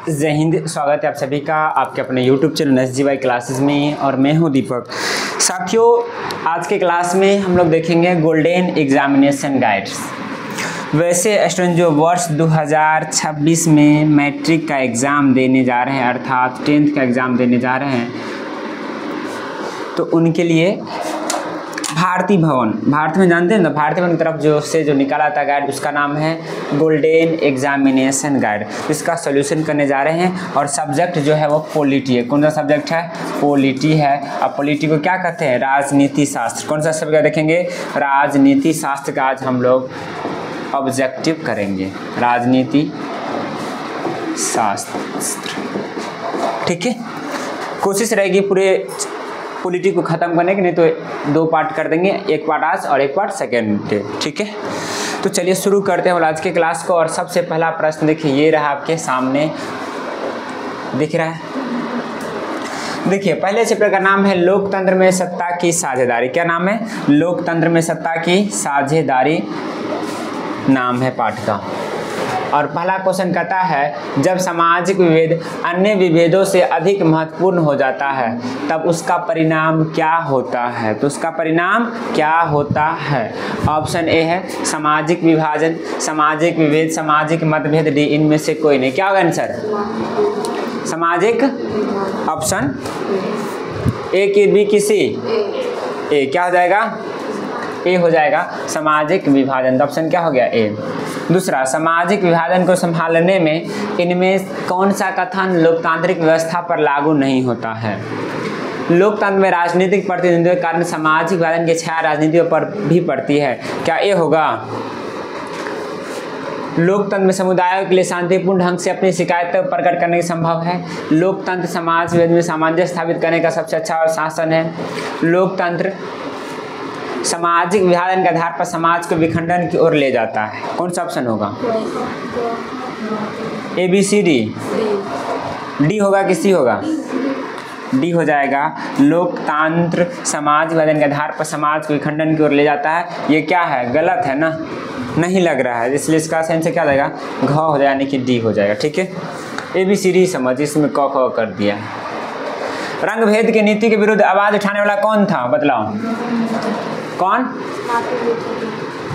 जय हिंद। स्वागत है आप सभी का आपके अपने YouTube चैनल SGY क्लासेस में और मैं हूं दीपक। साथियों, आज के क्लास में हम लोग देखेंगे गोल्डन एग्जामिनेशन गाइड्स। वैसे स्टूडेंट जो वर्ष 2026 में मैट्रिक का एग्ज़ाम देने जा रहे हैं अर्थात 10th का एग्ज़ाम देने जा रहे हैं, तो उनके लिए भारती में जानते हैं ना, भारती भवन की तरफ जो निकाला था गाइड, उसका नाम है गोल्डन एग्जामिनेशन गाइड। इसका सॉल्यूशन करने जा रहे हैं और सब्जेक्ट जो है वो पॉलिटी है। कौन सा सब्जेक्ट है? पॉलिटी है। अब पॉलिटी को क्या कहते हैं? राजनीति शास्त्र। कौन सा सब्जेक्ट देखेंगे? राजनीति शास्त्र का आज हम लोग ऑब्जेक्टिव करेंगे, राजनीति शास्त्र। ठीक है, कोशिश रहेगी पूरे पॉलिटी को ख़त्म करने की, नहीं तो 2 पार्ट कर देंगे, एक पार्ट आज और एक पार्ट सेकेंड डे। ठीक है, तो चलिए शुरू करते हैं आज के क्लास को। और सबसे पहला प्रश्न देखिए, ये रहा आपके सामने, दिख रहा है। देखिए, पहले चैप्टर का नाम है लोकतंत्र में सत्ता की साझेदारी। क्या नाम है? लोकतंत्र में सत्ता की साझेदारी नाम है पाठ का। और पहला क्वेश्चन कहता है, जब सामाजिक विभेद अन्य विभेदों से अधिक महत्वपूर्ण हो जाता है तब उसका परिणाम क्या होता है? तो उसका परिणाम क्या होता है? ऑप्शन ए है सामाजिक विभाजन, सामाजिक विभेद, सामाजिक मतभेद, डी इनमें से कोई नहीं। क्या होगा आंसर? सामाजिक। ऑप्शन ए की बी की सी? ए। क्या हो जाएगा? ए हो जाएगा सामाजिक विभाजन। तो ऑप्शन क्या हो गया? ए। दूसरा, सामाजिक विभाजन को संभालने में इनमें कौन सा कथन लोकतांत्रिक व्यवस्था पर लागू नहीं होता है? लोकतंत्र में राजनीतिक प्रतिनिधित्व के कारण सामाजिक विभाजन की छाया राजनीतियों पर भी पड़ती है। क्या ए होगा? लोकतंत्र में समुदायों के लिए शांतिपूर्ण ढंग से अपनी शिकायतें प्रकट करने की संभव है। लोकतंत्र समाज में सामंजस्य स्थापित करने का सबसे अच्छा शासन है। लोकतंत्र सामाजिक विभाजन के आधार पर समाज को विखंडन की ओर ले जाता है। कौन सा ऑप्शन होगा? A B C D? D होगा कि सी होगा? डी हो जाएगा। लोकतंत्र समाज विभाजन के आधार पर समाज को विखंडन की ओर ले जाता है। ये क्या है? गलत है ना, नहीं लग रहा है, इसलिए इसका सही आंसर क्या जाएगा? घ हो जाएगा, यानी कि डी हो जाएगा। ठीक है, ए बी सी डी समझ, इसमें क ख कर दिया है। रंग भेद की नीति के विरुद्ध आवाज उठाने वाला कौन था? बतलाओ। कौन?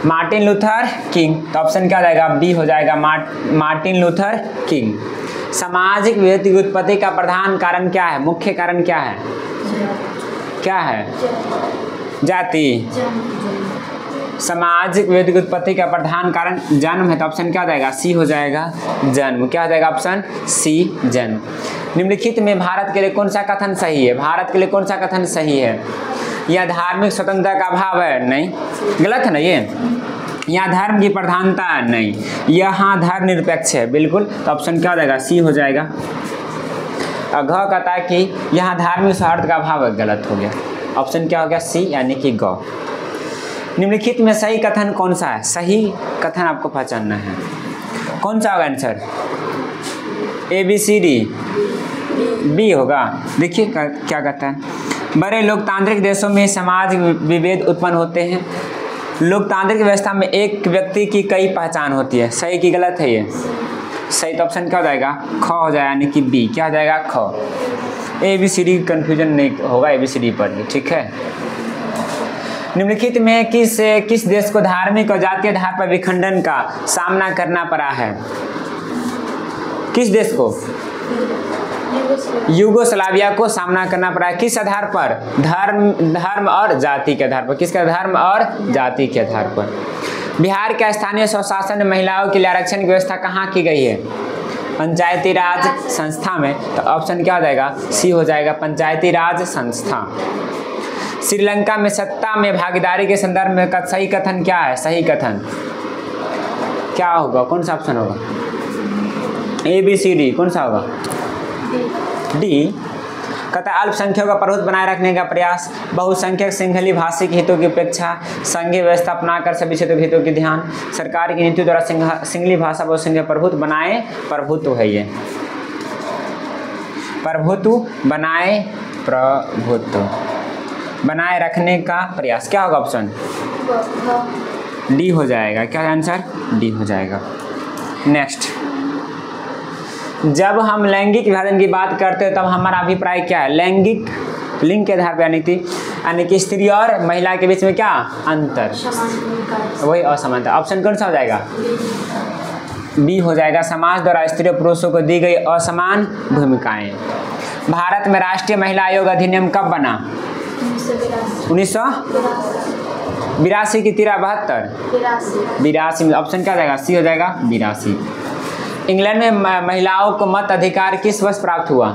Martin Luther king. तो ऑप्शन क्या जाएगा? बी हो जाएगा, मार्टिन लूथर किंग। सामाजिक विभेद की उत्पत्ति का प्रधान कारण क्या है? मुख्य कारण क्या है? क्या है? जाति। सामाजिक विभेद की उत्पत्ति का प्रधान कारण जन्म है। तो ऑप्शन क्या जाएगा? सी हो जाएगा, जन्म। क्या हो जाएगा? ऑप्शन सी, जन्म। निम्नलिखित में भारत के लिए कौन सा कथन सही है? भारत के लिए कौन सा कथन सही है? यह धार्मिक स्वतंत्रता का अभाव है? नहीं, गलत है ना ये। यहाँ धर्म की प्रधानता है? नहीं। यहाँ धर्मनिरपेक्ष है? बिल्कुल। तो ऑप्शन क्या हो जाएगा? सी हो जाएगा। घ कहता है कि यहाँ धार्मिक सौहार्द का अभाव है, गलत हो गया। ऑप्शन क्या हो गया? सी, यानी कि ग। निम्नलिखित में सही कथन कौन सा है? सही कथन आपको पहचानना है। कौन सा होगा answer? A B C D? B होगा। देखिए क्या कहता है, बड़े लोकतांत्रिक देशों में समाज विभेद उत्पन्न होते हैं। लोकतांत्रिक व्यवस्था में एक व्यक्ति की कई पहचान होती है। सही की गलत है ये? सही। तो ऑप्शन क्या हो जाएगा? ख हो जाएगा, यानी कि बी। क्या हो जाएगा? ख। A B C D confusion नहीं होगा, ए बी सी डी पर। ठीक है, निम्नलिखित में किस देश को धार्मिक और जातीय आधार पर विखंडन का सामना करना पड़ा है? किस देश को? यूगोस्लाविया को सामना करना पड़ा है। किस आधार पर? धर्म और जाति के आधार पर। किसका? धर्म और जाति के आधार पर। बिहार के स्थानीय स्वशासन में महिलाओं के लिए आरक्षण की व्यवस्था कहाँ की गई है? पंचायती राज संस्था में। तो ऑप्शन क्या हो जाएगा? सी हो जाएगा, पंचायती राज संस्था। श्रीलंका में सत्ता में भागीदारी के संदर्भ में का सही कथन क्या है? सही कथन क्या होगा? कौन सा ऑप्शन होगा? A B C D? कौन सा होगा? डी। कहता है अल्पसंख्यकों का प्रभुत्व बनाए रखने का प्रयास, बहुसंख्यक सिंहली भाषी के हितों की उपेक्षा, संघीय व्यवस्था अपनाकर सभी क्षेत्रों के हितों की ध्यान, सरकार की नीति द्वारा सिंहली भाषा बहुसंख्यक प्रभुत्व बनाए, प्रभुत्व है ये, प्रभुत्व बनाए, प्रभुत्व बनाए रखने का प्रयास। क्या होगा ऑप्शन? डी हो जाएगा। क्या आंसर? डी हो जाएगा। नेक्स्ट, जब हम लैंगिक विभाजन की बात करते हैं तब हमारा अभिप्राय क्या है? लैंगिक लिंग के आधार पर यानी कि स्त्री और महिला के बीच में क्या अंतर, वही असमानता। ऑप्शन कौन सा हो जाएगा? बी हो जाएगा। समाज द्वारा स्त्री और पुरुषों को दी गई असमान भूमिकाएं। भारत में राष्ट्रीय महिला आयोग अधिनियम कब बना? 1982 की 72 में। ऑप्शन क्या हो जाएगा? सी हो जाएगा 82। इंग्लैंड में महिलाओं को मत अधिकार किस वर्ष प्राप्त हुआ?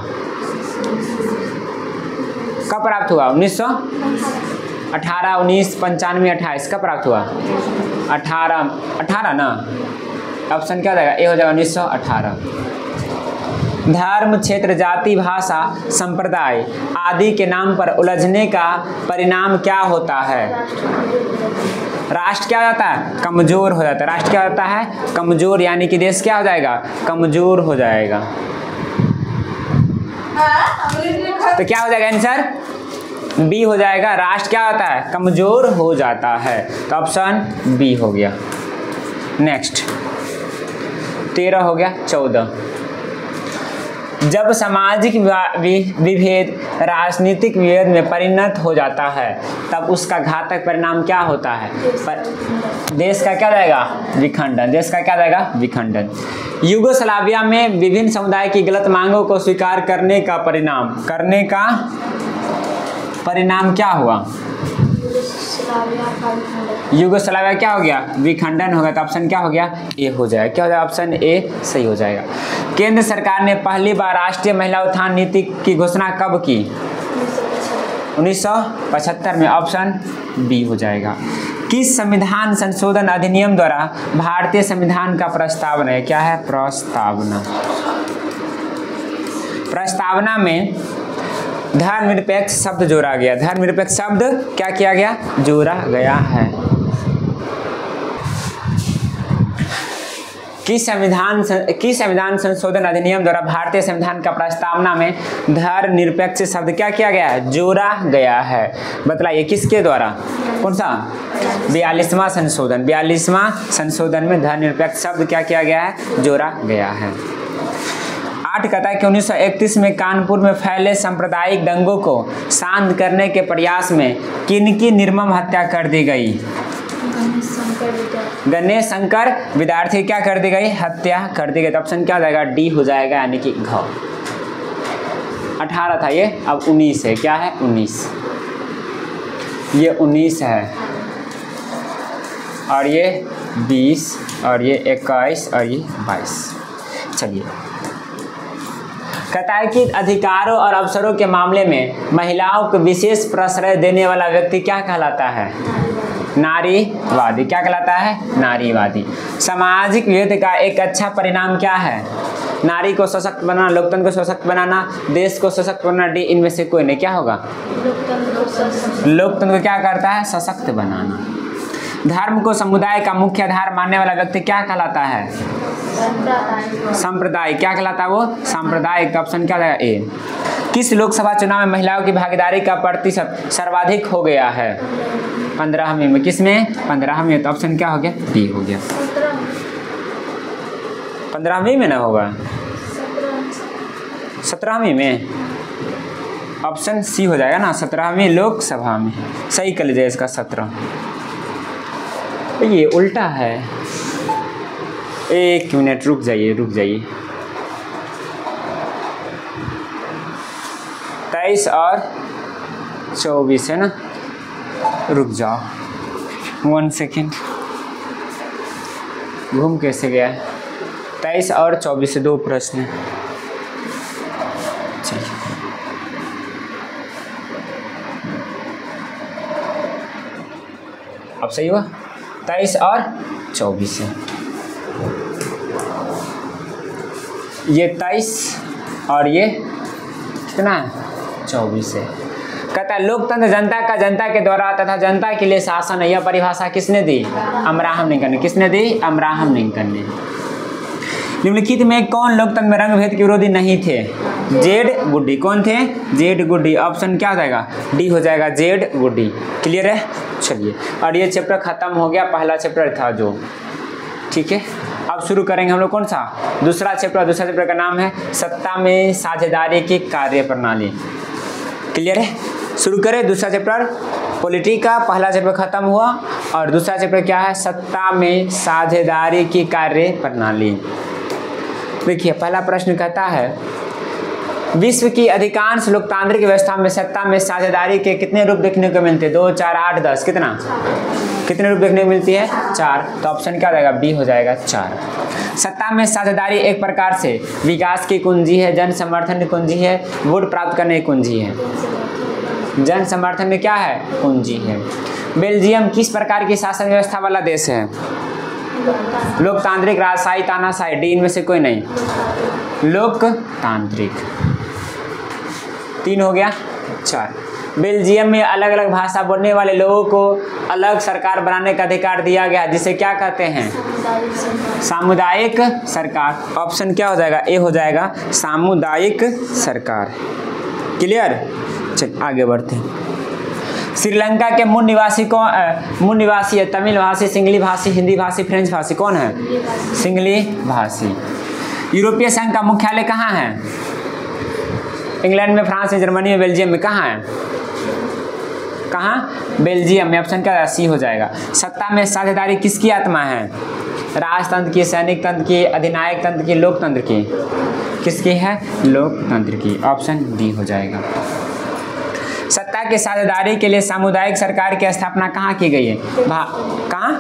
कब प्राप्त हुआ? 1918, 19, 95, 28 कब प्राप्त हुआ? 18 ना। ऑप्शन क्या हो जाएगा? ए हो जाएगा 1918। धर्म, क्षेत्र, जाति, भाषा, संप्रदाय आदि के नाम पर उलझने का परिणाम क्या होता है? राष्ट्र क्या हो जाता है? कमजोर हो जाता है। राष्ट्र क्या होता है? कमजोर, यानी कि देश क्या हो जाएगा? कमजोर हो जाएगा। तो क्या हो जाएगा आंसर? बी हो जाएगा। राष्ट्र क्या होता है? कमजोर हो जाता है। तो ऑप्शन बी हो गया। नेक्स्ट 13 हो गया। 14, जब सामाजिक विभेद राजनीतिक विभेद में परिणत हो जाता है तब उसका घातक परिणाम क्या होता है? देश का क्या जाएगा? विखंडन। देश का क्या जाएगा? विखंडन। यूगोस्लाविया में विभिन्न समुदाय की गलत मांगों को स्वीकार करने का परिणाम क्या हुआ? यूगोस्लाविया क्या हो गया? विखंडन हो गया। तो ऑप्शन क्या हो गया? ए हो जाएगा। क्या हो जाएगा? ऑप्शन ए सही हो जाएगा। केंद्र सरकार ने पहली बार राष्ट्रीय महिला उत्थान नीति की घोषणा कब की? 1975 में। ऑप्शन बी हो जाएगा। किस संविधान संशोधन अधिनियम द्वारा भारतीय संविधान का प्रस्तावना है? क्या है? प्रस्तावना में धर्मनिरपेक्ष शब्द जोड़ा गया। धर्मनिरपेक्ष शब्द क्या किया गया? जोड़ा गया है। किस संविधान संशोधन अधिनियम द्वारा भारतीय संविधान का प्रस्तावना में धर्मनिरपेक्ष शब्द क्या किया गया है? जोड़ा गया है। बतलाइए किसके द्वारा? कौन सा? 42वां संशोधन। 42वां संशोधन में धर्मनिरपेक्ष शब्द क्या किया गया है? जोड़ा गया है। 8 कहता है कि 1931 में कानपुर में फैले सांप्रदायिक दंगों को शांत करने के प्रयास में किनकी निर्मम हत्या कर दी गई? गणेश शंकर विद्यार्थी क्या कर दी गई? हत्या कर दी गई। तो ऑप्शन क्या हो जाएगा? डी हो जाएगा, यानी कि घ। 18 था ये, अब 19 है। क्या है? 19। ये 19 है और ये 20 और ये 21 और ये 22। चलिए, कहता है कि अधिकारों और अवसरों के मामले में महिलाओं को विशेष प्रश्रय देने वाला व्यक्ति क्या कहलाता है? नारीवादी। क्या कहलाता है? नारीवादी। सामाजिक विभेद का एक अच्छा परिणाम क्या है? नारी को सशक्त बनाना, लोकतंत्र को सशक्त बनाना, देश को सशक्त बनाना। डी इनमें से कोई नहीं। क्या होगा? लोकतंत्र को क्या करता है? सशक्त बनाना। धर्म को समुदाय का मुख्य आधार मानने वाला व्यक्ति क्या कहलाता है? संप्रदाय। क्या कहलाता है वो? सांप्रदायिक। ऑप्शन क्या है? ए। किस लोकसभा चुनाव में महिलाओं की भागीदारी का प्रतिशत सर्वाधिक हो गया है? 15वीं में। किसमें? 15वीं। तो ऑप्शन क्या हो गया? बी हो गया। 15वीं में ना होगा, 17वीं में। ऑप्शन सी हो जाएगा ना, 17वीं लोकसभा में। सही कर लीजिए इसका 17। ये उल्टा है। 1 मिनट रुक जाइए। 23 और 24 है ना? रुक जाओ 1 सेकेंड। घूम कैसे गया है? 23 और 24 से 2 प्रश्न है। चलिए, अब सही हुआ। 23 और 24 है। ये 23 और ये कितना है? 24 है। कहता है लोकतंत्र जनता का जनता के द्वारा तथा जनता के लिए शासन है। यह परिभाषा किसने दी? अमराहम लिंकन ने। किसने दी? अमराहम लिंकन ने। निम्नलिखित में कौन लोकतंत्र में रंग भेद के विरोधी नहीं थे? जेड गुड्डी। कौन थे? जेड गुड्डी। ऑप्शन क्या हो जाएगा? डी हो जाएगा, जेड गुड्डी। क्लियर है? चलिए, और ये चैप्टर खत्म हो गया। पहला चैप्टर था जो, ठीक है, अब शुरू करेंगे हम लोग कौन सा दूसरा चैप्टर का नाम है सत्ता में साझेदारी की कार्य प्रणाली। क्लियर है? शुरू करें दूसरा चैप्टर। पॉलिटी का पहला चैप्टर खत्म हुआ और दूसरा चैप्टर क्या है, सत्ता में साझेदारी की कार्य प्रणाली। देखिए पहला प्रश्न कहता है विश्व की अधिकांश लोकतांत्रिक व्यवस्था में सत्ता में साझेदारी के कितने रूप देखने को मिलते हैं? 2, 4, 8, 10 कितने रूप देखने को मिलती है? 4। तो ऑप्शन क्या हो जाएगा? बी हो जाएगा 4। सत्ता में साझेदारी एक प्रकार से विकास की कुंजी है, जन समर्थन की कुंजी है, वोट प्राप्त करने की कुंजी है। जन समर्थन में क्या है? कुंजी है। बेल्जियम किस प्रकार की शासन व्यवस्था वाला देश है? लोकतांत्रिक, राजशाही, तानाशाही, डी इनमें से कोई नहीं, लोकतांत्रिक। 3 हो गया। 4 बेल्जियम में अलग अलग भाषा बोलने वाले लोगों को अलग सरकार बनाने का अधिकार दिया गया, जिसे क्या कहते हैं? सामुदायिक सरकार। ऑप्शन क्या हो जाएगा? ए हो जाएगा सामुदायिक सरकार। क्लियर? चल आगे बढ़ते हैं। श्रीलंका के मूल निवासी है तमिल भाषी, सिंगली भाषी, हिंदी भाषी, फ्रेंच भाषी, कौन है? सिंगली भाषी। यूरोपीय संघ का मुख्यालय कहाँ है? इंग्लैंड में, फ्रांस में, जर्मनी में, बेल्जियम में। कहाँ है? कहाँ? बेल्जियम में। ऑप्शन क्या? सी हो जाएगा। सत्ता में साझेदारी किसकी आत्मा है? राजतंत्र की, सैनिक तंत्र की, अधिनायक तंत्र की, लोकतंत्र की? किसकी है? लोकतंत्र की। ऑप्शन डी हो जाएगा। सत्ता के साझेदारी के लिए सामुदायिक सरकार की स्थापना कहाँ की गई है? कहाँ?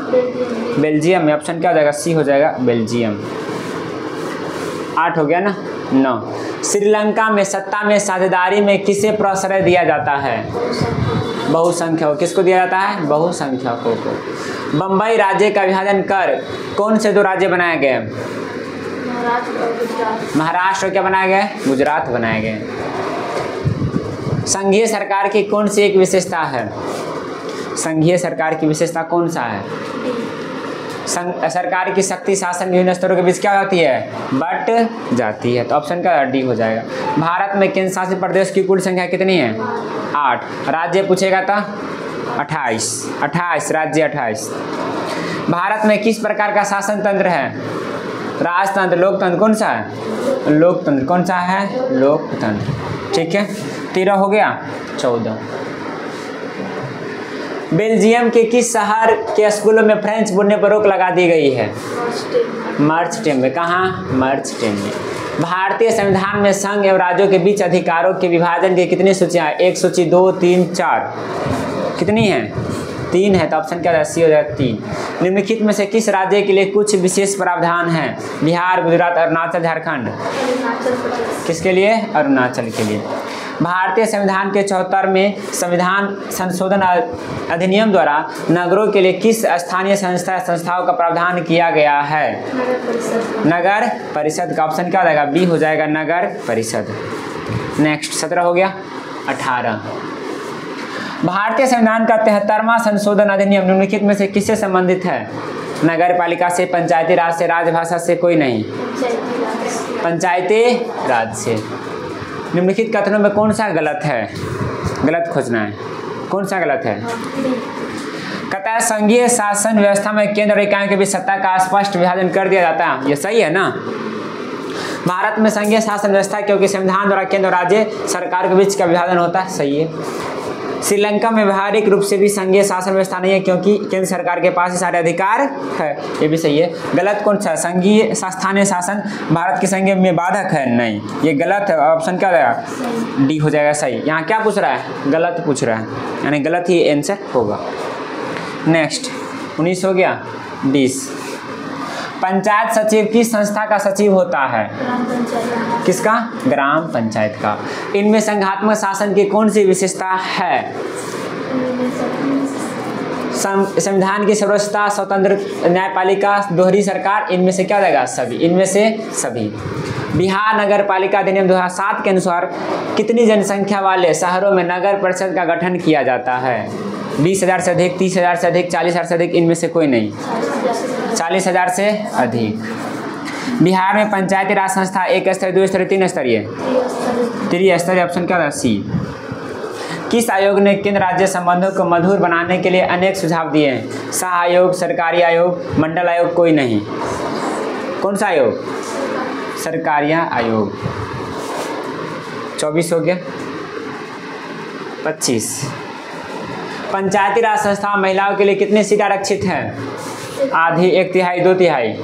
बेल्जियम में। ऑप्शन क्या हो जाएगा? सी हो जाएगा बेल्जियम। 8 हो गया ना। 9 श्रीलंका में सत्ता में साझेदारी में किसे प्रश्रय दिया जाता है? बहुसंख्यकों। किसको दिया जाता है? बहुसंख्यकों को। बम्बई राज्य का विभाजन कर कौन से 2 राज्य बनाए गए? महाराष्ट्र। क्या बनाए गए? गुजरात बनाए गए। संघीय सरकार की कौन सी एक विशेषता है? संघीय सरकार की विशेषता कौन सा है? सरकार की शक्ति शासन विभिन्न स्तरों के बीच क्या होती है? बट जाती है। तो ऑप्शन का डी हो जाएगा। भारत में केंद्र शासित प्रदेश की कुल संख्या कितनी है? 8। राज्य पूछेगा तो 28 राज्य 28। भारत में किस प्रकार का शासन तंत्र है? राजतंत्र, लोकतंत्र, कौन सा है? लोकतंत्र। कौन सा है? लोकतंत्र। ठीक है। 13 हो गया। 14 बेल्जियम के किस शहर के स्कूलों में फ्रेंच बोलने पर रोक लगा दी गई है? मर्चटेम में। कहाँ? मर्चटेम में। भारतीय संविधान में संघ एवं राज्यों के बीच अधिकारों के विभाजन की कितनी सूचियां? 1 सूची, 2, 3, 4। कितनी है? 3 है। तो ऑप्शन क्या है? सी हो जाएगा 3। निम्नलिखित में से किस राज्य के लिए कुछ विशेष प्रावधान है? बिहार, गुजरात, अरुणाचल, झारखंड। किसके लिए? अरुणाचल के लिए। भारतीय संविधान के 74 में संविधान संशोधन अधिनियम द्वारा नगरों के लिए किस स्थानीय संस्थाओं का प्रावधान किया गया है? नगर परिषद का। ऑप्शन क्या हो जाएगा? बी हो जाएगा नगर परिषद। नेक्स्ट 17 हो गया। 18 भारतीय संविधान का 73वां संशोधन अधिनियम निम्नलिखित में से किससे संबंधित है? नगर पालिका से, पंचायती राज से, राजभाषा से? कोई नहीं, पंचायती राज से। निम्नलिखित कथनों में कौन सा गलत है? गलत खोजना है। कौन सा गलत है? कहता है संघीय शासन व्यवस्था में केंद्र और इकाइयों के बीच सत्ता का स्पष्ट विभाजन कर दिया जाता है। ये सही है ना? भारत में संघीय शासन व्यवस्था क्योंकि संविधान द्वारा केंद्र और राज्य सरकार के बीच का विभाजन होता है। सही है। श्रीलंका में व्यवहारिक रूप से भी संघीय शासन व्यवस्था नहीं है क्योंकि केंद्र सरकार के पास ही सारे अधिकार है। ये भी सही है। गलत कौन सा? संघीय स्थानीय शासन भारत के संघीय में बाधक है। नहीं, ये गलत है। ऑप्शन क्या रहेगा? डी हो जाएगा सही। यहाँ क्या पूछ रहा है? गलत पूछ रहा है, यानी गलत ही आंसर होगा। नेक्स्ट 19 हो गया। 20 पंचायत सचिव किस संस्था का सचिव होता है? किसका? ग्राम पंचायत का। इनमें संघात्मक शासन की कौन सी विशेषता है? संविधान की सर्वोच्चता, स्वतंत्र न्यायपालिका, दोहरी सरकार। इनमें से क्या जाएगा? सभी। इनमें से सभी। बिहार नगर पालिका अधिनियम 2007 के अनुसार कितनी जनसंख्या वाले शहरों में नगर परिषद का गठन किया जाता है? 20,000 से अधिक, 30,000 से अधिक, 40,000 से अधिक? इनमें से कोई नहीं, 40,000 से अधिक। बिहार में पंचायती राज संस्था 1 स्तरीय, 2 स्तरीय, 3 स्तरीय? 3 स्तरीय। ऑप्शन क्या था? सी। किस आयोग ने केंद्र राज्य संबंधों को मधुर बनाने के लिए अनेक सुझाव दिए हैं? शाह आयोग, सरकारी आयोग, मंडल आयोग, कोई नहीं। कौन सा आयोग? सरकारिया आयोग। 24 हो गया। 25, पंचायती राज संस्था महिलाओं के लिए कितनी सीट आरक्षित है? आधी, 1/3, 2/3,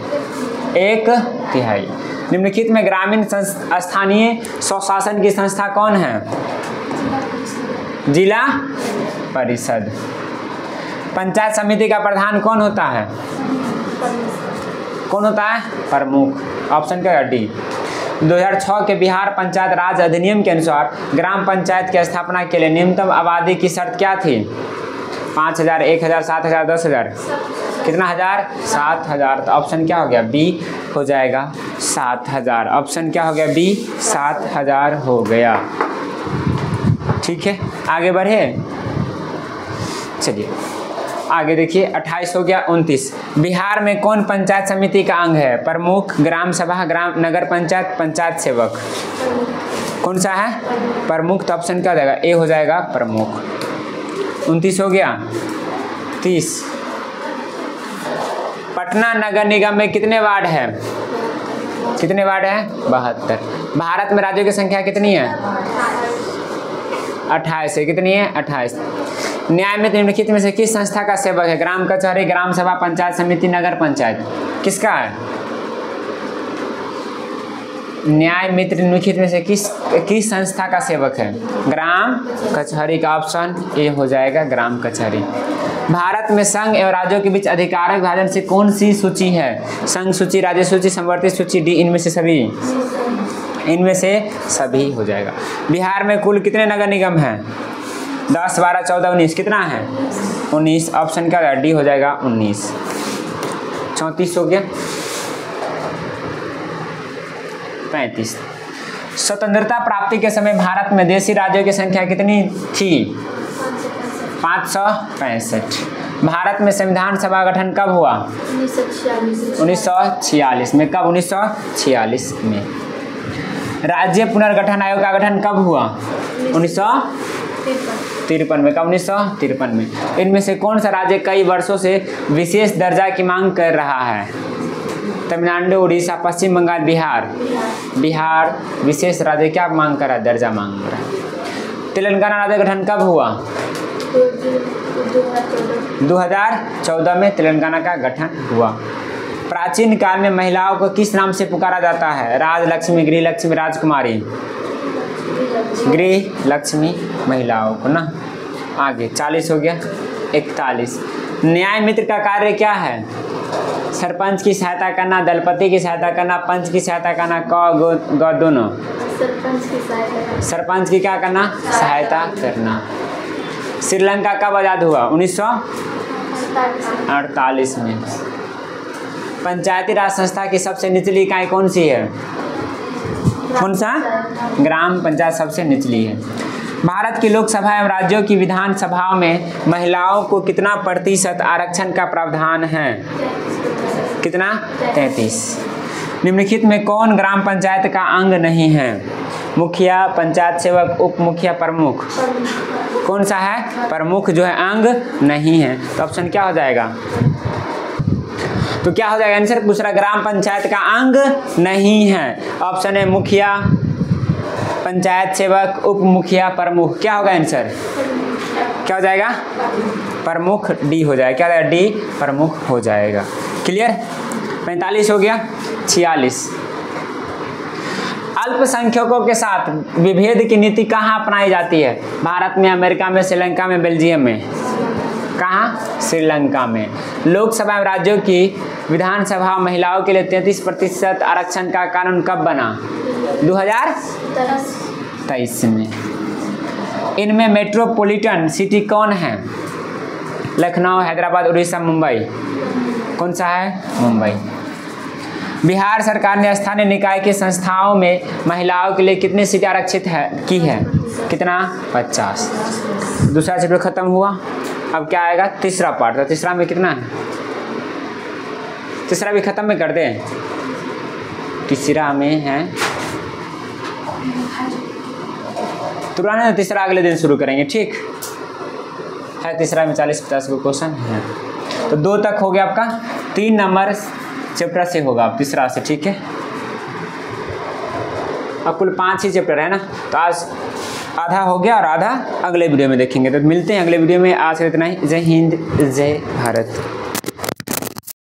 1/3। निम्नलिखित में ग्रामीण स्थानीय स्वशासन की संस्था कौन है? जिला परिषद। पंचायत समिति का प्रधान कौन होता है? कौन होता है? प्रमुख। ऑप्शन क्या है? डी। 2006 के बिहार पंचायत राज अधिनियम के अनुसार ग्राम पंचायत की स्थापना के लिए न्यूनतम आबादी की शर्त क्या थी? 5,000, 1,000, 7,000, 10,000? कितना हजार? 7,000। तो ऑप्शन क्या हो गया? बी हो जाएगा 7,000। ऑप्शन क्या हो गया? बी 7,000 हो गया। ठीक है, आगे बढ़े। चलिए आगे देखिए। 28 हो गया। 29, बिहार में कौन पंचायत समिति का अंग है? प्रमुख, ग्राम सभा, ग्राम नगर पंचायत, पंचायत सेवक? कौन सा है? प्रमुख। तो ऑप्शन क्या हो जाएगा? ए हो जाएगा प्रमुख। 29 हो गया। 30, पटना नगर निगम में कितने वार्ड है? कितने वार्ड है? 72। भारत में राज्यों की संख्या कितनी है? 28 है। कितनी है? 28। न्याय में निम्नलिखित में से किस संस्था का सेवक है? ग्राम कचहरी, ग्राम सभा, पंचायत समिति, नगर पंचायत? किसका है? न्याय मित्र निम्नलिखित में से किस संस्था का सेवक है? ग्राम कचहरी का ऑप्शन ए हो जाएगा, ग्राम कचहरी। भारत में संघ एवं राज्यों के बीच अधिकार विभाजन से कौन सी सूची है? संघ सूची, राज्य सूची, समवर्ती सूची, डी इनमें से सभी? इनमें से सभी हो जाएगा। बिहार में कुल कितने नगर निगम हैं? 10, 12, 14, 19? कितना है? 19। ऑप्शन क्या? डी हो जाएगा 19। 34 हो गया। 35, स्वतंत्रता प्राप्ति के समय भारत में देशी राज्यों की संख्या कितनी थी? 565। भारत में संविधान सभा गठन कब हुआ? 1946 में। कब? 1946 में। राज्य पुनर्गठन आयोग का गठन कब हुआ? 1953 में। कब? 1953 में। इनमें से कौन सा राज्य कई वर्षों से विशेष दर्जा की मांग कर रहा है? तमिलनाडु, उड़ीसा, पश्चिम बंगाल, बिहार? बिहार विशेष राज्य क्या मांग कर रहा है? दर्जा मांग कर रहा है। तेलंगाना राज्य गठन कब हुआ? 2014 में तेलंगाना का गठन हुआ। प्राचीन काल में महिलाओं को किस नाम से पुकारा जाता है? राजलक्ष्मी, गृहलक्ष्मी, राजकुमारी? गृह लक्ष्मी महिलाओं को ना। आगे 40 हो गया। 41, न्याय मित्र का कार्य क्या है? सरपंच की सहायता करना, दलपति की सहायता करना, पंच की सहायता करना, क दोनों? सरपंच की क्या करना? सहायता करना। श्रीलंका कब आजाद हुआ? 1948 में। पंचायती राज संस्था की सबसे निचली इकाई कौन सी है? कौन सा? ग्राम पंचायत सबसे निचली है। भारत की लोकसभा एवं राज्यों की विधान सभाओं में महिलाओं को कितना प्रतिशत आरक्षण का प्रावधान है? कितना? 33। निम्नलिखित में कौन ग्राम पंचायत का अंग नहीं है? मुखिया, पंचायत सेवक, उप मुखिया, प्रमुख? कौन सा है? प्रमुख जो है अंग नहीं है। तो ऑप्शन क्या हो जाएगा? तो क्या हो जाएगा आंसर? दूसरा ग्राम पंचायत का अंग नहीं है। ऑप्शन है मुखिया, पंचायत सेवक, उप मुखिया, प्रमुख। क्या होगा आंसर? क्या हो जाएगा? प्रमुख, डी हो जाएगा। क्या हो जाएगा? डी प्रमुख हो जाएगा। क्लियर? 45 हो गया। 46, अल्पसंख्यकों के साथ विभेद की नीति कहाँ अपनाई जाती है? भारत में, अमेरिका में, श्रीलंका में, बेल्जियम में? कहाँ? श्रीलंका में। लोकसभा एवं राज्यों की विधानसभा महिलाओं के लिए 33% आरक्षण का कानून कब बना? 2023 में। इनमें मेट्रोपॉलिटन सिटी कौन है? लखनऊ, हैदराबाद, उड़ीसा, मुंबई? कौन सा है? मुंबई। बिहार सरकार ने स्थानीय निकाय की संस्थाओं में महिलाओं के लिए कितनी सीटें आरक्षित की है? कितना? 50। दूसरा चैप्टर खत्म हुआ। अब क्या आएगा? तीसरा पार्ट। तो तीसरा में कितना है? तीसरा भी खत्म में कर दें। तीसरा में है पुराना तीसरा अगले दिन शुरू करेंगे, ठीक है। तीसरा में 40-50 को क्वेश्चन है, तो 2 तक हो गया आपका। 3 नंबर चैप्टर से होगा अब तीसरा से, ठीक है। अब कुल 5 ही चैप्टर है ना, तो आज आधा हो गया और आधा अगले वीडियो में देखेंगे। तो मिलते हैं अगले वीडियो में। आज इतना ही। जय हिंद, जय भारत।